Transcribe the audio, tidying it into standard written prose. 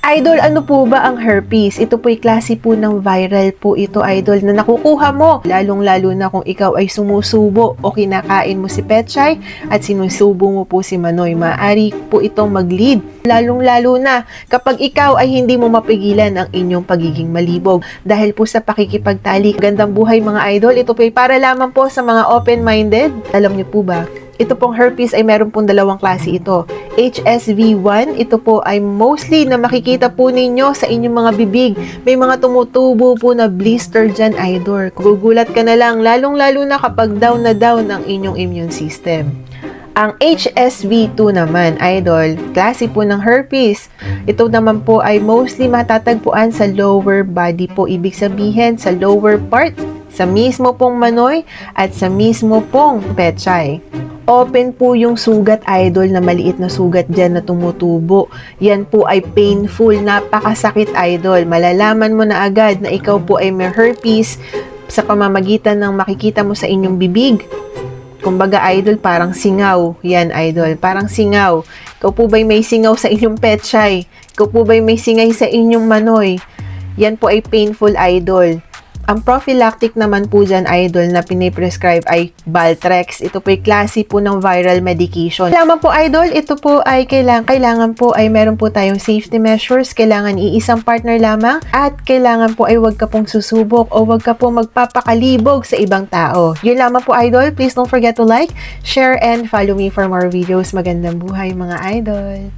Idol, ano po ba ang herpes? Ito po'y klase po ng viral po ito, idol, na nakukuha mo. Lalong-lalo na kung ikaw ay sumusubo o kinakain mo si Petchay at sinusubo mo po si Manoy. Maaari po itong mag-lead. Lalong-lalo na kapag ikaw ay hindi mo mapigilan ang inyong pagiging malibog. Dahil po sa pakikipagtalik. Gandang buhay mga idol, ito po'y para lamang po sa mga open-minded. Alam niyo po ba? Ito pong herpes ay meron pong dalawang klase ito. HSV1, ito po ay mostly na makikita po ninyo sa inyong mga bibig. May mga tumutubo po na blister dyan, idol. Gugulat ka na lang, lalong-lalo na kapag down na down ang inyong immune system. Ang HSV2 naman, idol, klase po ng herpes. Ito naman po ay mostly matatagpuan sa lower body po. Ibig sabihin, sa lower part, sa mismo pong Manoy at sa mismo pong Petchay. Open po yung sugat, idol, na maliit na sugat dyan na tumutubo. Yan po ay painful, napakasakit, idol. Malalaman mo na agad na ikaw po ay may herpes sa pamamagitan ng makikita mo sa inyong bibig. Kumbaga, idol, parang singaw. Yan, idol, parang singaw. Ikaw po ba'y may singaw sa inyong Petchay? Ikaw po ba'y may singay sa inyong Manoy? Yan po ay painful, idol. Ang prophylactic naman po dyan, idol, na piniprescribe ay Valtrex. Ito po ay klase po ng viral medication. Kailangan po, idol, ito po ay kailangan po ay meron po tayong safety measures. Kailangan iisang partner lamang at kailangan po ay huwag ka pong susubok o huwag ka pong magpapakalibog sa ibang tao. Yun lamang po, idol. Please don't forget to like, share, and follow me for more videos. Magandang buhay, mga idol!